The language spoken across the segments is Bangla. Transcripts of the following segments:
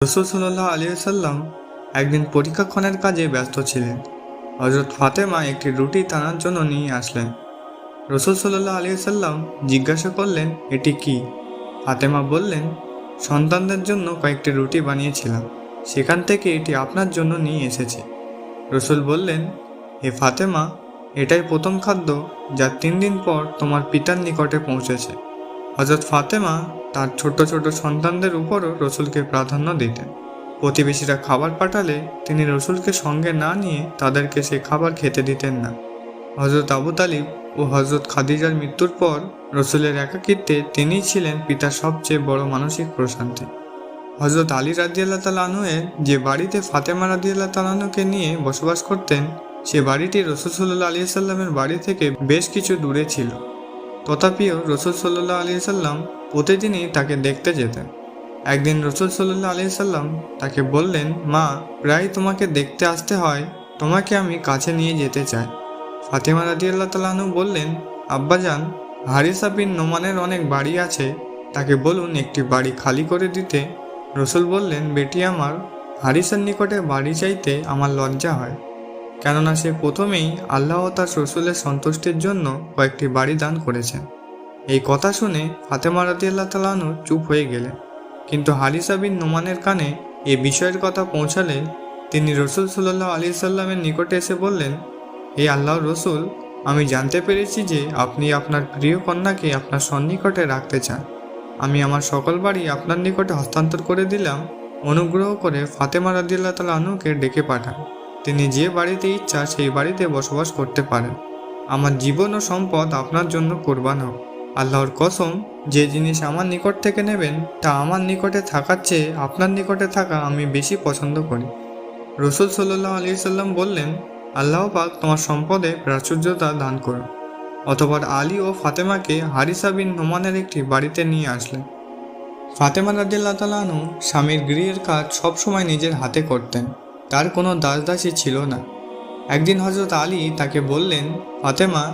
রসুল সাল্লাল্লাহু আলাইহি সাল্লাম একদিন পরীক্ষাক্ষণের কাজে ব্যস্ত ছিলেন। হযরত ফাতেমা একটি রুটি তানার জন্য নিয়ে আসলেন। রসুল সাল্লাল্লাহু আলাইহি সাল্লাম জিজ্ঞাসা করলেন, এটি কি? ফাতেমা বললেন, সন্তানদের জন্য কয়েকটি রুটি বানিয়েছিলাম, সেখান থেকে এটি আপনার জন্য নিয়ে এসেছি। রসুল বললেন, হে ফাতেমা, এটাই প্রথম খাদ্য যা 3 দিন পর তোমার পিতার নিকটে পৌঁছেছে। হযরত ফাতেমা তার ছোট ছোট সন্তানদের উপরও রসুলকে প্রাধান্য দিতেন। প্রতিবেশীরা খাবার পাঠালে তিনি রসুলকে সঙ্গে না নিয়ে তাদেরকে সে খাবার খেতে দিতেন না। হযরত আবু তালিব ও হযরত খাদিজার মৃত্যুর পর রসুলের একাকিত্বে তিনিই ছিলেন পিতার সবচেয়ে বড় মানসিক প্রশান্তি। হযরত আলী রাদিয়াল্লাহু তাআলা আনহু-এর যে বাড়িতে ফাতেমা রাদিয়াল্লাহু তাআলা আনহুকে নিয়ে বসবাস করতেন, সে বাড়িটি রসুল সাল্লাল্লাহু আলাইহি সাল্লামের বাড়ি থেকে বেশ কিছু দূরে ছিল। তথাপিও রসুল সাল্লাল্লাহু আলাইহি সাল্লাম প্রতিদিনই তাকে দেখতে যেতেন। একদিন রসুল সাল্লাল্লাহু আলাইহি সাল্লাম তাকে বললেন, মা, প্রায় তোমাকে দেখতে আসতে হয়, তোমাকে আমি কাছে নিয়ে যেতে চাই। ফাতেমা রাদিয়াল্লাহু তাআলা আনহু বললেন, আব্বাজান, হারিসা বিন নোমানের অনেক বাড়ি আছে, তাকে বলুন একটি বাড়ি খালি করে দিতে। রসুল বললেন, বেটি আমার, হারিসার নিকটে বাড়ি চাইতে আমার লজ্জা হয়, কেননা সে প্রথমেই আল্লাহ ও তার রসুলের সন্তুষ্টির জন্য কয়েকটি বাড়ি দান করেছেন। এই কথা শুনে ফাতেমা রাদিয়াল্লাহু তাআলা আনহু চুপ হয়ে গেলেন। কিন্তু হারিসা বিন নোমানের কানে এ বিষয়ের কথা পৌঁছালে তিনি রসুল সাল্লাল্লাহু আলাইহি সাল্লামের নিকটে এসে বললেন, হে আল্লাহর রসুল, আমি জানতে পেরেছি যে আপনি আপনার প্রিয় কন্যাকে আপনার সন্নিকটে রাখতে চান। আমি আমার সকল বাড়ি আপনার নিকটে হস্তান্তর করে দিলাম। অনুগ্রহ করে ফাতেমা রাদিয়াল্লাহু তাআলা আনহুকে ডেকে পাঠান। তিনি যে বাড়িতে ইচ্ছা সেই বাড়িতে বসবাস করতে পারেন। আমার জীবন ও সম্পদ আপনার জন্য কোরবান হোক। আল্লাহর কসম, যে জিনিস আমার নিকট থেকে নেবেন তা আমার নিকটে থাকার চেয়ে আপনার নিকটে থাকা আমি বেশি পছন্দ করি। রসুল সাল্লাল্লাহু আলাইহি সাল্লাম বললেন, আল্লাহ পাক তোমার সম্পদে প্রাচুর্যতা দান করুন। অতঃপর আলী ও ফাতেমাকে হারিসা বিন নোমানের একটি বাড়িতে নিয়ে আসলেন। ফাতেমা রাদিয়াল্লাহু তাআলা আনহু স্বামীর গৃহের কাজ সবসময় নিজের হাতে করতেন, তার কোনো দাসদাসী ছিল না। একদিন হযরত আলী তাকে বললেন, ফাতেমা,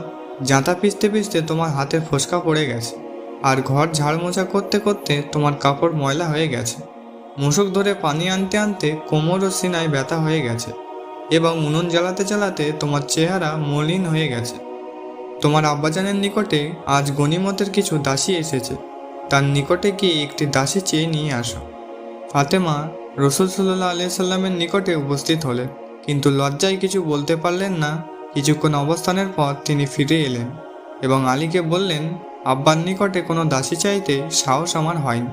জাঁতা পিষতে পিষতে তোমার হাতে ফোসকা পড়ে গেছে, আর ঘর ঝাড় মোছা করতে করতে তোমার কাপড় ময়লা হয়ে গেছে। মশক ধরে পানি আনতে আনতে কোমর ও সিনায় ব্যথা হয়ে গেছে, এবং উনুন জ্বালাতে জ্বালাতে তোমার চেহারা মলিন হয়ে গেছে। তোমার আব্বাজানের নিকটে আজ গনিমতের কিছু দাসী এসেছে, তার নিকটে গিয়ে একটি দাসী চেয়ে নিয়ে আসো। ফাতেমা রসুল সাল্লাল্লাহু আলাইহি সাল্লামের নিকটে উপস্থিত হলেন, কিন্তু লজ্জায় কিছু বলতে পারলেন না। কিছুক্ষণ অবস্থানের পর তিনি ফিরে এলেন এবং আলীকে বললেন, আব্বার নিকটে কোনো দাসী চাইতে সাহস আমার হয়নি।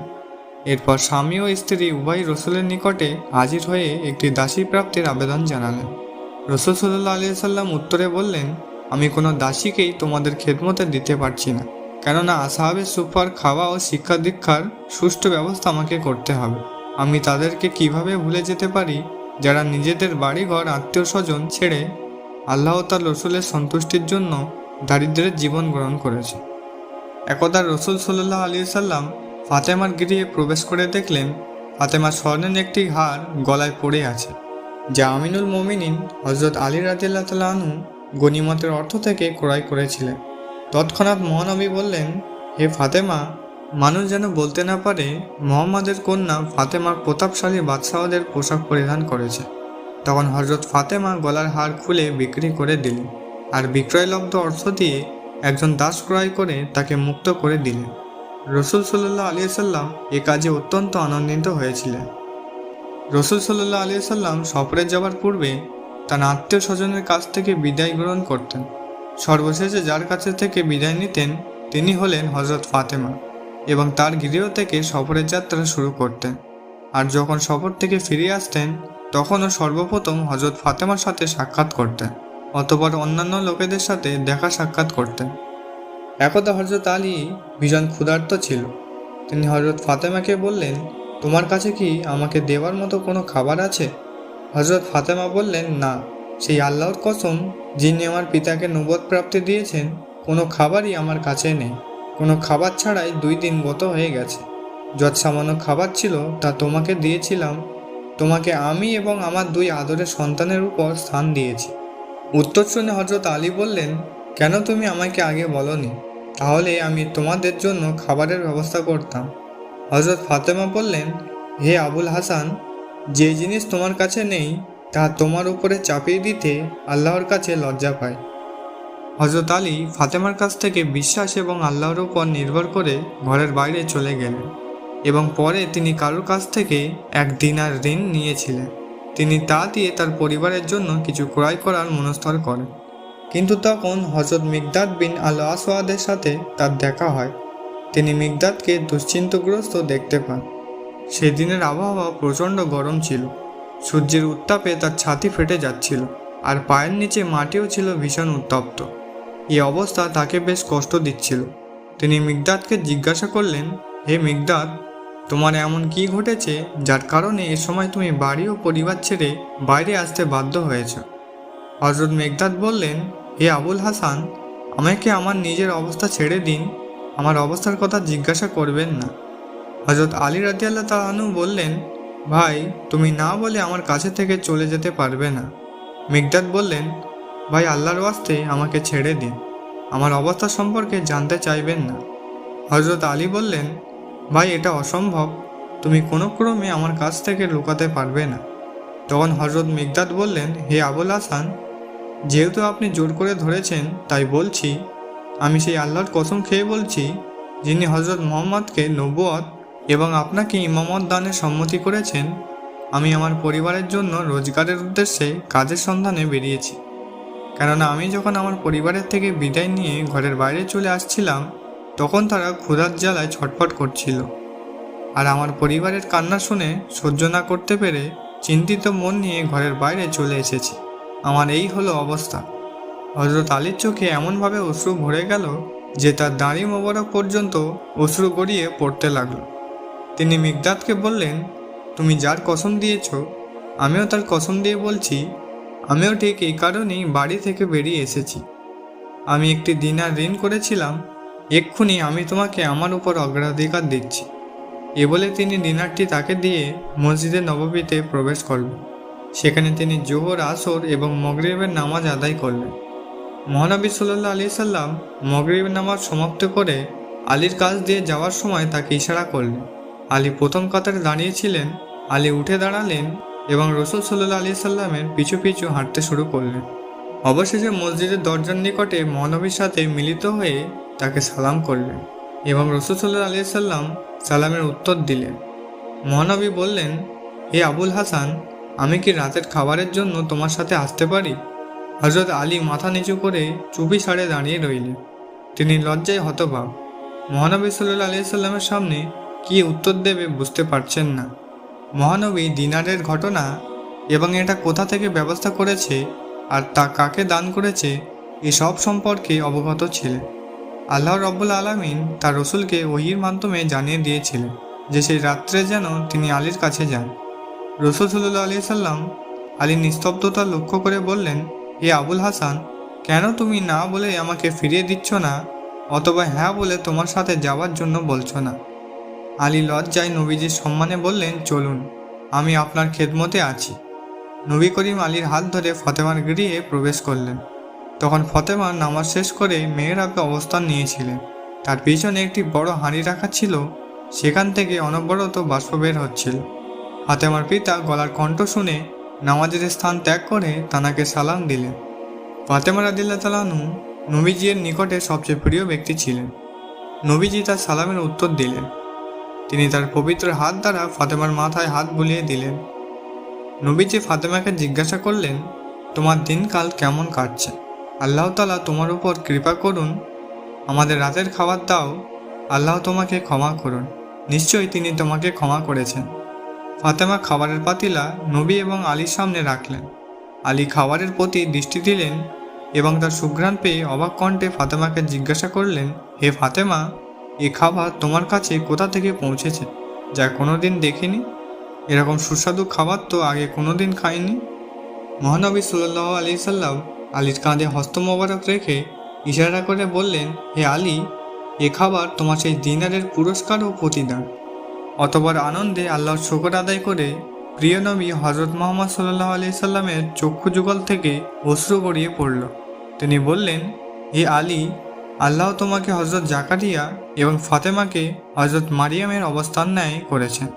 এরপর স্বামী ও স্ত্রী উভয় রসুলের নিকটে হাজির হয়ে একটি দাসী প্রাপ্তির আবেদন জানালেন। রসুল সাল্লাল্লাহু আলাইহি সাল্লাম উত্তরে বললেন, আমি কোনো দাসীকেই তোমাদের খেদমতে দিতে পারছি না, কেননা আসহাবে সুফার খাওয়া ও শিক্ষা দীক্ষার সুষ্ঠু ব্যবস্থা আমাকে করতে হবে। আমি তাদেরকে কিভাবে ভুলে যেতে পারি যারা নিজেদের বাড়িঘর আত্মীয় স্বজন ছেড়ে আল্লাহ তার রসুলের সন্তুষ্টির জন্য দারিদ্র্যের জীবন গ্রহণ করেছে। একদা রসুল সাল্লাল্লাহু আলাইহি সাল্লাম ফাতেমার গৃহে প্রবেশ করে দেখলেন ফাতেমার স্বর্ণের একটি হার গলায় পড়ে আছে, যা আমিনুল মোমিনিন হযরত আলী রাদিয়াল্লাহু তাআলা আনহু গনিমতের অর্থ থেকে ক্রয় করেছিলেন। তৎক্ষণাৎ মহানবী বললেন, হে ফাতেমা, মানুষ যেন বলতে না পারে মুহাম্মাদের কন্যা ফাতেমা প্রতাপশালী বাদশাহদের পোশাক পরিধান করেছে। তখন হযরত ফাতেমা গলার হার খুলে বিক্রি করে দিলেন, আর বিক্রয়লব্ধ অর্থ দিয়ে একজন দাস ক্রয় করে তাকে মুক্ত করে দিলেন। রসুল সাল্লাল্লাহু আলাইহি সাল্লাম এ কাজে অত্যন্ত আনন্দিত হয়েছিলেন। রসুল সাল্লাল্লাহু আলাইহি সাল্লাম সফরে যাওয়ার পূর্বে তার আত্মীয় স্বজনের কাছ থেকে বিদায় গ্রহণ করতেন। সর্বশেষে যার কাছে থেকে বিদায় নিতেন তিনি হলেন হযরত ফাতেমা, এবং তার গৃহ থেকে সফরের যাত্রা শুরু করতেন। আর যখন সফর থেকে ফিরে আসতেন তখনও সর্বপ্রথম হযরত ফাতেমার সাথে সাক্ষাৎ করতেন, অতঃপর অন্যান্য লোকেদের সাথে দেখা সাক্ষাৎ করতেন। একদা হযরত আলী ভীষণ ক্ষুধার্ত ছিল। তিনি হযরত ফাতেমাকে বললেন, তোমার কাছে কি আমাকে দেওয়ার মতো কোনো খাবার আছে? হযরত ফাতেমা বললেন, না, সেই আল্লাহর কসম, যিনি আমার পিতাকে নবুয়ত প্রাপ্তি দিয়েছেন, কোনো খাবারই আমার কাছে নেই। কোনো খাবার ছাড়াই 2 দিন গত হয়ে গেছে। যত সামান্য খাবার ছিল তা তোমাকে দিয়েছিলাম। তোমাকে আমি এবং আমার 2 আদরের সন্তানের উপর স্থান দিয়েছি। উত্তর শুনে হযরত আলী বললেন, কেন তুমি আমাকে আগে বলনি? তাহলে আমি তোমাদের জন্য খাবারের ব্যবস্থা করতাম। হযরত ফাতেমা বললেন, হে আবুল হাসান, যে জিনিস তোমার কাছে নেই তা তোমার উপরে চাপিয়ে দিতে আল্লাহর কাছে লজ্জা পায়। হযরত আলী ফাতেমার কাছ থেকে বিশ্বাস এবং আল্লাহর উপর নির্ভর করে ঘরের বাইরে চলে গেলেন এবং পরে তিনি কারোর কাছ থেকে 1 দিনার ঋণ নিয়েছিলেন। তিনি তা দিয়ে তার পরিবারের জন্য কিছু ক্রয় করার মনস্থির করেন। কিন্তু তখন হযরত মিকদাদ বিন আল আসওয়াদের সাথে তার দেখা হয়। তিনি মিকদাদকে দুশ্চিন্তাগ্রস্ত দেখতে পান। সেদিনের আবহাওয়া প্রচণ্ড গরম ছিল। সূর্যের উত্তাপে তার ছাতি ফেটে যাচ্ছিল আর পায়ের নিচে মাটিও ছিল ভীষণ উত্তপ্ত। এই অবস্থা তাকে বেশ কষ্ট দিচ্ছিল। তিনি মিকদাদকে জিজ্ঞাসা করলেন, হে মিকদাদ, তোমার এমন কি ঘটেছে যার কারণে এ সময় তুমি বাড়ি ও পরিবার ছেড়ে বাইরে আসতে বাধ্য হয়েছ? হযরত মিকদাদ বললেন, হে আবুল হাসান, আমাকে আমার নিজের অবস্থা ছেড়ে দিন, আমার অবস্থার কথা জিজ্ঞাসা করবেন না। হযরত আলী রাদিয়াল্লাহু তাআলা আনহু বললেন, ভাই, তুমি না বলে আমার কাছে থেকে চলে যেতে পারবে না। মিকদাদ বললেন, ভাই, আল্লাহর ওয়াস্তে আমাকে ছেড়ে দিন, আমার অবস্থা সম্পর্কে জানতে চাইবেন না। হযরত আলী বললেন, ভাই, এটা অসম্ভব, তুমি কোনো ক্রমে আমার কাছ থেকে লুকাতে পারবে না। তখন হযরত মিকদাদ বললেন, হে আবুল হাসান, যেহেতু আপনি জোর করে ধরেছেন তাই বলছি, আমি সেই আল্লাহর কসম খেয়ে বলছি যিনি হযরত মুহাম্মদকে নবুয়ত এবং আপনাকে ইমামত দানের সম্মতি করেছেন, আমি আমার পরিবারের জন্য রোজগারের উদ্দেশ্যে কাজের সন্ধানে বেরিয়েছি। কেননা আমি যখন আমার পরিবারের থেকে বিদায় নিয়ে ঘরের বাইরে চলে আসছিলাম তখন তারা ক্ষুধার জ্বালায় ছটফট করছিল। আর আমার পরিবারের কান্না শুনে সহ্য না করতে পেরে চিন্তিত মন নিয়ে ঘরের বাইরে চলে এসেছি। আমার এই হলো অবস্থা। হযরত আলীর চোখে এমনভাবে অশ্রু ভরে গেল যে তার দাড়ি মোবারক পর্যন্ত অশ্রু গড়িয়ে পড়তে লাগলো। তিনি মিকদাদকে বললেন, তুমি যার কসম দিয়েছ আমিও তার কসম দিয়ে বলছি, আমিও ঠিক এই কারণেই বাড়ি থেকে বেরিয়ে এসেছি। আমি একটি দিনার ঋণ করেছিলাম, এক্ষুনি আমি তোমাকে আমার উপর অগ্রাধিকার দিচ্ছি। এ বলে তিনি দিনারটি তাকে দিয়ে মসজিদে নববীতে প্রবেশ করলেন। সেখানে তিনি জোহর, আসর এবং মাগরিবের নামাজ আদায় করলেন। মহানবী সাল্লাল্লাহু আলাইহি সাল্লাম মাগরিবের নামাজ সমাপ্ত করে আলীর কাছ দিয়ে যাওয়ার সময় তাকে ইশারা করলেন। আলী প্রথম কাতারে দাঁড়িয়েছিলেন। আলী উঠে দাঁড়ালেন এবং রাসূল সাল্লাল্লাহু আলাইহি সাল্লামের পিছু পিছু হাঁটতে শুরু করলেন। অবশেষে মসজিদের দরজার নিকটে মহানবীর সাথে মিলিত হয়ে তাকে সালাম করলেন এবং রাসূল সাল্লাল্লাহু আলাইহি সাল্লাম সালামের উত্তর দিলেন। মহানবী বললেন, হে আবুল হাসান, আমি কি রাতের খাবারের জন্য তোমার সাথে আসতে পারি? হযরত আলী মাথা নিচু করে চুপি সারে দাঁড়িয়ে রইলেন। তিনি লজ্জায় হতবাক। মহানবী সাল্লাল্লাহু আলাইহি সাল্লামের সামনে কি উত্তর দেবে বুঝতে পারছেন না। মহানবী দিনারের ঘটনা এবং এটা কোথা থেকে ব্যবস্থা করেছে আর তা কাকে দান করেছে এসব সম্পর্কে অবগত ছিলেন। আল্লাহ রাব্বুল আলামিন তার রসুলকে ওহীর মাধ্যমে জানিয়ে দিয়েছিলেন যে সেই রাত্রে যেন তিনি আলীর কাছে যান। রাসূল সাল্লাল্লাহু আলাইহি সাল্লাম আলীর নিস্তব্ধতা লক্ষ্য করে বললেন, হে আবুল হাসান, কেন তুমি না বলে আমাকে ফিরিয়ে দিচ্ছ না অথবা হ্যাঁ বলে তোমার সাথে যাওয়ার জন্য বলছো না? আলী লজ্জায় নবীজির সম্মানে বললেন, চলুন, আমি আপনার খেদমতে আছি। নবী করিম আলীর হাত ধরে ফাতেমার গৃহে প্রবেশ করলেন। তখন ফাতেমা নামাজ শেষ করে মেহরাবে অবস্থান নিয়েছিলেন। তার পিছনে একটি বড় হাঁড়ি রাখা ছিল, সেখান থেকে অনবরত বাষ্প বের হচ্ছিল। ফাতেমার পিতা গলার কণ্ঠ শুনে নামাজের স্থান ত্যাগ করে তানাকে সালাম দিলেন। ফাতেমা রাদিয়াল্লাহু তাআলা আনহা নবীজির নিকটে সবচেয়ে প্রিয় ব্যক্তি ছিলেন। নবীজি তার সালামের উত্তর দিলেন। তিনি তার পবিত্র হাত দ্বারা ফাতেমার মাথায় হাত বুলিয়ে দিলেন। নবীজি ফাতেমাকে জিজ্ঞাসা করলেন, তোমার দিনকাল কেমন কাটছে? আল্লাহ তাআলা তোমার উপর কৃপা করুন, আমাদের রাতের খাবার দাও, আল্লাহ তোমাকে ক্ষমা করুন, নিশ্চয়ই তিনি তোমাকে ক্ষমা করেছেন। ফাতেমা খাবারের পাতিলা নবী এবং আলীর সামনে রাখলেন। আলী খাবারের প্রতি দৃষ্টি দিলেন এবং তার সুঘ্রাণ পেয়ে অবাক কণ্ঠে ফাতেমাকে জিজ্ঞাসা করলেন, হে ফাতেমা, এ খাবার তোমার কাছে কোথা থেকে পৌঁছেছে যা কোনোদিন দেখিনি? এরকম সুস্বাদু খাবার তো আগে কোনোদিন খাইনি। মহানবী সাল্লাল্লাহু আলাইহি সাল্লাম আলীর কাঁধে হস্ত মোবারক রেখে ইশারা করে বললেন, হে আলী, এ খাবার তোমার সেই দিনারের পুরস্কার ও প্রতিদান। অতবার আনন্দে আল্লাহর শুকর আদায় করে প্রিয় নবী হযরত মুহাম্মদ সাল্লাল্লাহু আলাইহি সাল্লামের চক্ষু যুগল থেকে অশ্রু গড়িয়ে পড়ল। তিনি বললেন, হে আলী, আল্লাহ তোমাকে হযরত জাকারিয়া এবং ফাতেমাকে হযরত মারিয়ামের অবস্থান ন্যায় করেছেন।